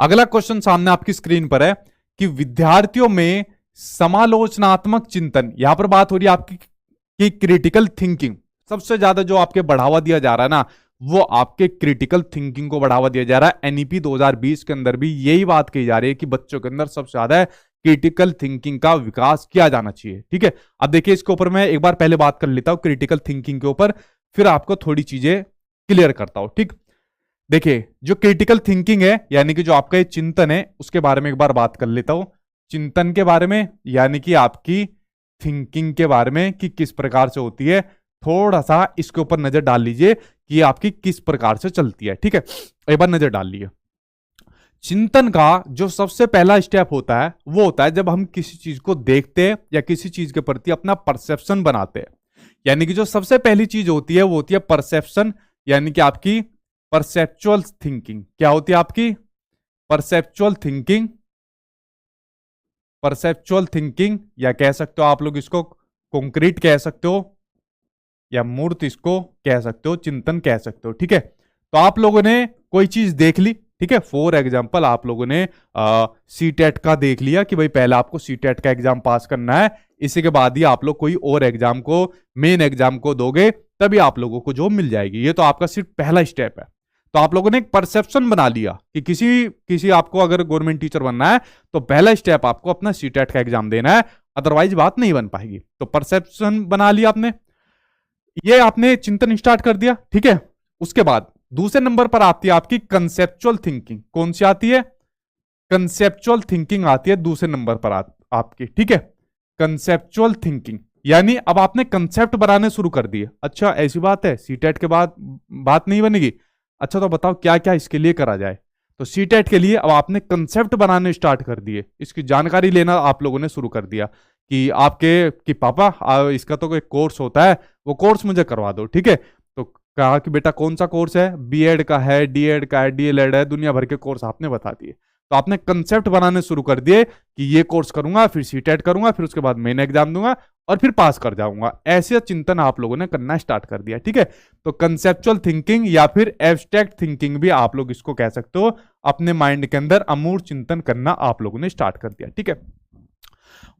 अगला क्वेश्चन सामने आपकी स्क्रीन पर है कि विद्यार्थियों में समालोचनात्मक चिंतन, यहां पर बात हो रही है आपकी कि क्रिटिकल थिंकिंग, सबसे ज्यादा जो आपके बढ़ावा दिया जा रहा है ना, वो आपके क्रिटिकल थिंकिंग को बढ़ावा दिया जा रहा है। एनईपी 2020 के अंदर भी यही बात कही जा रही है कि बच्चों के अंदर सबसे ज्यादा क्रिटिकल थिंकिंग का विकास किया जाना चाहिए। ठीक है, अब देखिए इसके ऊपर मैं एक बार पहले बात कर लेता हूं क्रिटिकल थिंकिंग के ऊपर, फिर आपको थोड़ी चीजें क्लियर करता हूं। ठीक, देखिए जो क्रिटिकल थिंकिंग है यानी कि जो आपका ये चिंतन है, उसके बारे में एक बार बात कर लेता हूं। चिंतन के बारे में यानी कि आपकी थिंकिंग के बारे में कि किस प्रकार से होती है, थोड़ा सा इसके ऊपर नजर डाल लीजिए कि आपकी किस प्रकार से चलती है। ठीक है, एक बार नजर डाल लीजिए। चिंतन का जो सबसे पहला स्टेप होता है वो होता है जब हम किसी चीज को देखते हैं या किसी चीज के प्रति अपना परसेप्शन बनाते हैं। यानी कि जो सबसे पहली चीज होती है वो होती है परसेप्शन, यानी कि आपकी परसेप्चुअल थिंकिंग। क्या होती है आपकी परसेप्चुअल थिंकिंग? परसेप्चुअल थिंकिंग, या कह सकते हो आप लोग इसको कॉन्क्रीट कह सकते हो, या मूर्त इसको कह सकते हो, चिंतन कह सकते हो। ठीक है, तो आप लोगों ने कोई चीज देख ली, ठीक है, फॉर एग्जाम्पल आप लोगों ने सीटेट का देख लिया कि भाई पहले आपको सीटेट का एग्जाम पास करना है, इसी के बाद ही आप लोग कोई और एग्जाम को, मेन एग्जाम को दोगे, तभी आप लोगों को जॉब मिल जाएगी। ये तो आपका सिर्फ पहला स्टेप है। तो आप लोगों ने एक परसेप्शन बना लिया कि किसी आपको अगर गवर्नमेंट टीचर बनना है तो पहला स्टेप आपको अपना सीटेट का एग्जाम देना है, अदरवाइज बात नहीं बन पाएगी। तो परसेप्शन बना लिया आपने, ये आपने चिंतन स्टार्ट कर दिया। ठीक है, उसके बाद दूसरे नंबर पर आती है आपकी कंसेप्चुअल थिंकिंग। कौन सी आती है? कंसेप्चुअल थिंकिंग आती है दूसरे नंबर पर आपकी। ठीक है, कंसेप्चुअल थिंकिंग यानी अब आपने कंसेप्ट बनाने शुरू कर दिए। अच्छा ऐसी बात है, सीटेट के बाद बात नहीं बनेगी? अच्छा तो बताओ क्या क्या इसके लिए करा जाए। तो सीटेट के लिए अब आपने कंसेप्ट बनाने स्टार्ट कर दिए, इसकी जानकारी लेना आप लोगों ने शुरू कर दिया कि कि पापा इसका तो कोई कोर्स होता है, वो कोर्स मुझे करवा दो। ठीक है, तो कहा कि बेटा कौन सा कोर्स है? बीएड का है, डीएड का है, डीएलएड है, दुनिया भर के कोर्स आपने बता दिए। तो आपने कंसेप्ट बनाने शुरू कर दिए कि ये कोर्स करूंगा, फिर सीटेट करूंगा, फिर उसके बाद मेन एग्जाम दूंगा और फिर पास कर जाऊंगा। ऐसे चिंतन आप लोगों ने करना स्टार्ट कर दिया। ठीक है, तो कंसेप्चुअल थिंकिंग या फिर एब्स्ट्रैक्ट थिंकिंग भी आप लोग इसको कह सकते हो, अपने माइंड के अंदर अमूर्त चिंतन करना आप लोगों ने स्टार्ट कर दिया। ठीक है,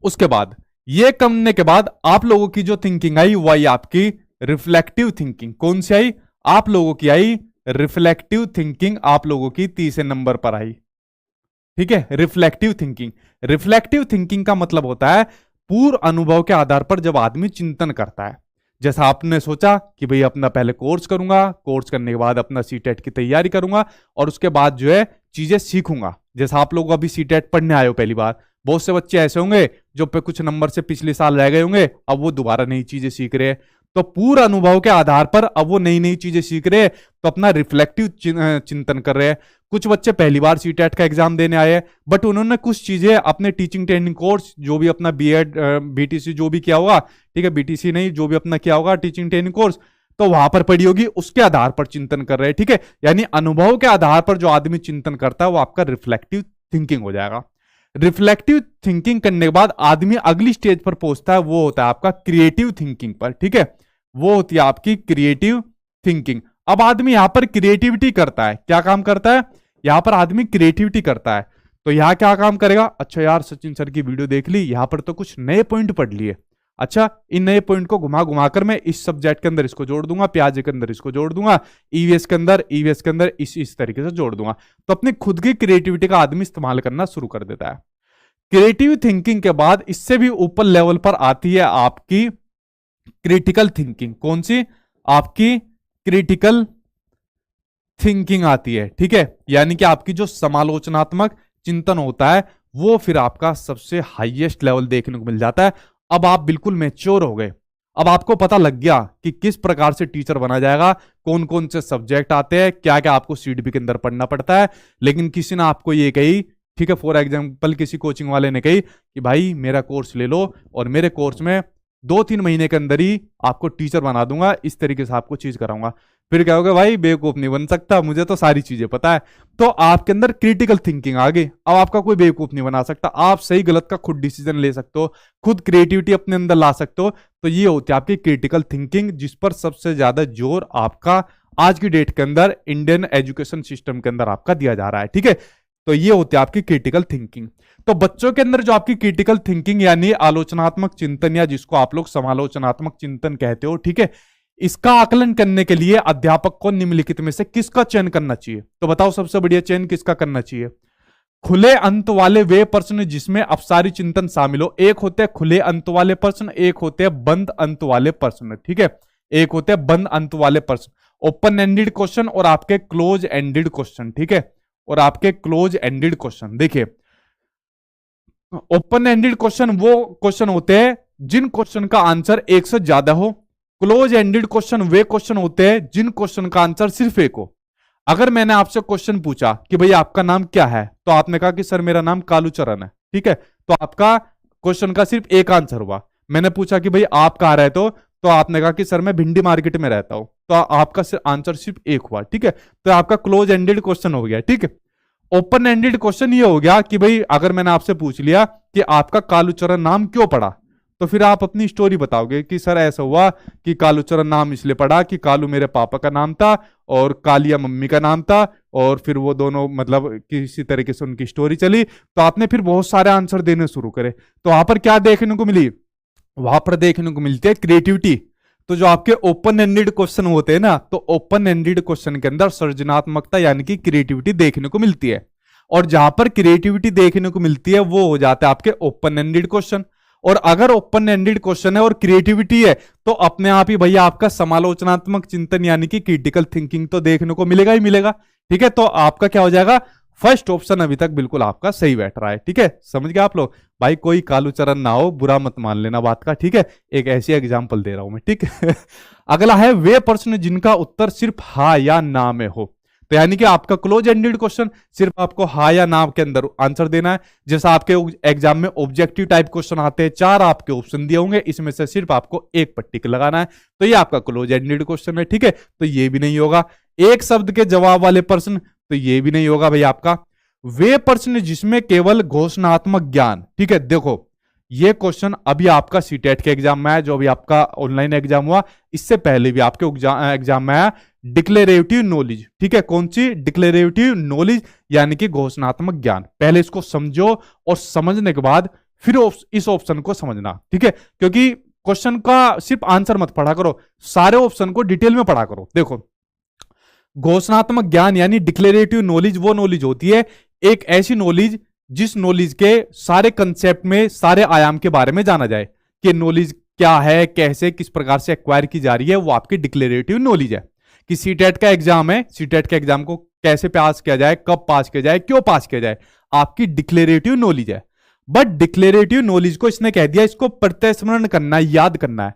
उसके बाद ये करने के बाद आप लोगों की जो थिंकिंग आई वो आई आपकी रिफ्लेक्टिव थिंकिंग। कौन सी आई? आप लोगों की आई रिफ्लेक्टिव थिंकिंग, आप लोगों की तीसरे नंबर पर आई। ठीक है, रिफ्लेक्टिव थिंकिंग। रिफ्लेक्टिव थिंकिंग का मतलब होता है पूर्व अनुभव के आधार पर जब आदमी चिंतन करता है। जैसा आपने सोचा कि भाई अपना पहले कोर्स करूंगा, कोर्स करने के बाद अपना सीटेट की तैयारी करूंगा और उसके बाद जो है चीजें सीखूंगा। जैसा आप लोग अभी सीटेट पढ़ने आए हो पहली बार, बहुत से बच्चे ऐसे होंगे जो पे कुछ नंबर से पिछले साल रह गए होंगे, अब वो दोबारा नई चीजें सीख रहे हैं। तो पूर्व अनुभव के आधार पर अब वो नई नई चीजें सीख रहे हैं, तो अपना रिफ्लेक्टिव चिंतन कर रहे हैं। कुछ बच्चे पहली बार सीटेट का एग्जाम देने आए हैं, बट उन्होंने कुछ चीजें अपने टीचिंग ट्रेनिंग कोर्स, जो भी अपना बीएड बीटीसी जो भी किया होगा, ठीक है, बीटीसी नहीं, जो भी अपना किया होगा टीचिंग ट्रेनिंग कोर्स, तो वहां पर पड़ी होगी, उसके आधार पर चिंतन कर रहे हैं। ठीक है, यानी अनुभव के आधार पर जो आदमी चिंतन करता है वो आपका रिफ्लेक्टिव थिंकिंग हो जाएगा। रिफ्लेक्टिव थिंकिंग करने के बाद आदमी अगली स्टेज पर पहुंचता है, वो होता है आपका क्रिएटिव थिंकिंग पर। ठीक है, वो होती है आपकी क्रिएटिव थिंकिंग। अब आदमी यहां पर क्रिएटिविटी करता है। क्या काम करता है? यहां पर आदमी क्रिएटिविटी करता है। तो यहां क्या काम करेगा? अच्छा यार सचिन सर की वीडियो देख ली, यहां पर तो कुछ नए पॉइंट पढ़ लिए। अच्छा, इन नए पॉइंट को घुमा घुमा कर मैं इस सब्जेक्ट के अंदर इसको जोड़ दूंगा, प्याज के अंदर इसको जोड़ दूंगा, ईवीएस के अंदर इस तरीके से जोड़ दूंगा। तो अपनी खुद की क्रिएटिविटी का आदमी इस्तेमाल करना शुरू कर देता है। क्रिएटिव थिंकिंग के बाद इससे भी ऊपर लेवल पर आती है आपकी क्रिटिकल थिंकिंग। कौन सी? आपकी क्रिटिकल थिंकिंग आती है। ठीक है, यानी कि आपकी जो समालोचनात्मक चिंतन होता है वो फिर आपका सबसे हाईएस्ट लेवल देखने को मिल जाता है। अब आप बिल्कुल मैच्योर हो गए, अब आपको पता लग गया कि किस प्रकार से टीचर बना जाएगा, कौन कौन से सब्जेक्ट आते हैं, क्या क्या आपको सीडबी के अंदर पढ़ना पड़ता है। लेकिन किसी ने आपको ये कही, ठीक है, फॉर एग्जाम्पल किसी कोचिंग वाले ने कही कि भाई मेरा कोर्स ले लो और मेरे कोर्स में 2-3 महीने के अंदर ही आपको टीचर बना दूंगा, इस तरीके से आपको चीज कराऊंगा। फिर क्या होगा? भाई बेवकूफ नहीं बन सकता, मुझे तो सारी चीजें पता है। तो आपके अंदर क्रिटिकल थिंकिंग आ गई। अब आपका कोई बेवकूफ नहीं बना सकता, आप सही गलत का खुद डिसीजन ले सकते हो, खुद क्रिएटिविटी अपने अंदर ला सकते हो। तो ये होती है आपकी क्रिटिकल थिंकिंग, जिस पर सबसे ज्यादा जोर आपका आज की डेट के अंदर इंडियन एजुकेशन सिस्टम के अंदर आपका दिया जा रहा है। ठीक है, तो ये होती है आपकी क्रिटिकल थिंकिंग। तो बच्चों के अंदर जो आपकी क्रिटिकल थिंकिंग यानी आलोचनात्मक चिंतन, या जिसको आप लोग समालोचनात्मक चिंतन कहते हो, ठीक है, इसका आकलन करने के लिए अध्यापक को निम्नलिखित में से किसका चयन करना चाहिए? तो बताओ सबसे बढ़िया चयन किसका करना चाहिए? खुले अंत वाले वे प्रश्न जिसमें अपसारी चिंतन शामिल हो। एक होते हैं खुले अंत वाले प्रश्न, एक होते हैं बंद अंत वाले प्रश्न, ठीक है, एक होते हैं बंद अंत वाले प्रश्न, ओपन एंडेड क्वेश्चन और आपके क्लोज एंडेड क्वेश्चन, ठीक है, और आपके क्लोज एंडेड क्वेश्चन। देखिए, ओपन एंडेड क्वेश्चन वो क्वेश्चन होते हैं जिन क्वेश्चन का आंसर एक से ज्यादा हो। क्लोज एंडेड क्वेश्चन वे क्वेश्चन होते हैं जिन क्वेश्चन का आंसर सिर्फ एक हो। अगर मैंने आपसे क्वेश्चन पूछा कि भाई आपका नाम क्या है, तो आपने कहा कि सर मेरा नाम कालूचरण है, ठीक है, तो आपका क्वेश्चन का सिर्फ एक आंसर हुआ। मैंने पूछा कि भाई आप कहाँ रहते हो, तो आपने कहा कि सर मैं भिंडी मार्केट में रहता हूं, तो आपका आंसर सिर्फ एक हुआ, ठीक है, तो आपका क्लोज एंडेड क्वेश्चन हो गया, ठीक है। ओपन एंडेड क्वेश्चन ये हो गया कि भाई अगर मैंने आपसे पूछ लिया कि आपका कालूचरण नाम क्यों पड़ा, तो फिर आप अपनी स्टोरी बताओगे कि सर ऐसा हुआ कि कालूचरण नाम इसलिए पड़ा कि कालू मेरे पापा का नाम था और कालिया मम्मी का नाम था, और फिर वो दोनों मतलब किसी तरीके से उनकी स्टोरी चली, तो आपने फिर बहुत सारे आंसर देने शुरू करे। तो वहां पर क्या देखने को मिली? वहां पर देखने को मिलती है क्रिएटिविटी। तो जो आपके ओपन एंडेड क्वेश्चन होते हैं ना, तो ओपन एंडेड क्वेश्चन के अंदर सृजनात्मकता यानी कि क्रिएटिविटी देखने को मिलती है, और जहां पर क्रिएटिविटी देखने को मिलती है वो हो जाता है आपके ओपन एंडेड क्वेश्चन। और अगर ओपन एंडेड क्वेश्चन है और क्रिएटिविटी है, तो अपने आप ही भैया आपका समालोचनात्मक चिंतन यानी कि क्रिटिकल थिंकिंग तो देखने को मिलेगा ही मिलेगा, ठीक है। तो आपका क्या हो जाएगा? फर्स्ट ऑप्शन अभी तक बिल्कुल आपका सही बैठ रहा है, ठीक है, समझ गए आप लोग। भाई कोई कालूचरण ना हो, बुरा मत मान लेना बात का, ठीक है, एक ऐसी एग्जांपल दे रहा हूं मैं, ठीक है। अगला है वे प्रश्न जिनका उत्तर सिर्फ हाँ या ना में हो। तो यानी कि आपका क्लोज एंडेड क्वेश्चन सिर्फ आपको हाँ या ना के अंदर आंसर देना है। जैसा आपके एग्जाम में ऑब्जेक्टिव टाइप क्वेश्चन आते हैं, 4 आपके ऑप्शन दिए होंगे, इसमें से सिर्फ आपको एक पर टिक लगाना है, तो ये आपका क्लोज एंडेड क्वेश्चन है, ठीक है। तो ये भी नहीं होगा। एक शब्द के जवाब वाले प्रश्न, तो ये भी नहीं होगा भाई आपका। वे प्रश्न जिसमें केवल घोषणात्मक ज्ञान, ठीक है, देखो ये क्वेश्चन अभी आपका सीटेट के एग्जाम में है, जो अभी आपका ऑनलाइन एग्जाम हुआ, इससे पहले भी आपके एग्जाम में आया डिक्लेरेटिव नॉलेज, ठीक है, कौन सी? डिक्लेरेटिव नॉलेज यानी कि घोषणात्मक ज्ञान। पहले इसको समझो और समझने के बाद फिर इस ऑप्शन को समझना, ठीक है, क्योंकि क्वेश्चन का सिर्फ आंसर मत पढ़ा करो, सारे ऑप्शन को डिटेल में पढ़ा करो। देखो, घोषणात्मक ज्ञान यानी डिक्लेरेटिव नॉलेज वो नॉलेज होती है, एक ऐसी नॉलेज जिस नॉलेज के सारे कंसेप्ट में सारे आयाम के बारे में जाना जाए कि नॉलेज क्या है, कैसे किस प्रकार से एक्वायर की जा रही है, वो आपकी डिक्लेरेटिव नॉलेज है। कि सीटेट का एग्जाम है, सीटेट के एग्जाम को कैसे पास किया जाए, कब पास किया जाए, क्यों पास किया जाए, आपकी डिक्लेरेटिव नॉलेज है। बट डिक्लेरेटिव नॉलेज को इसने कह दिया इसको प्रत्यस्मरण करना है, याद करना है।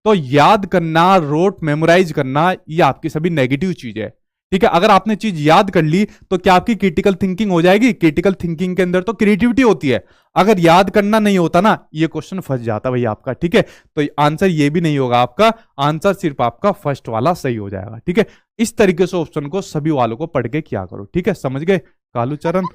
तो याद करना, रोट मेमोराइज करना, ये आपकी सभी नेगेटिव चीज है, ठीक है। अगर आपने चीज याद कर ली तो क्या आपकी क्रिटिकल थिंकिंग हो जाएगी? क्रिटिकल थिंकिंग के अंदर तो क्रिएटिविटी होती है। अगर याद करना नहीं होता ना, ये क्वेश्चन फंस जाता भाई आपका, ठीक है। तो आंसर ये भी नहीं होगा आपका, आंसर सिर्फ आपका फर्स्ट वाला सही हो जाएगा, ठीक है। इस तरीके से ऑप्शन को सभी वालों को पढ़ के किया करो, ठीक है, समझ गए कालूचरण?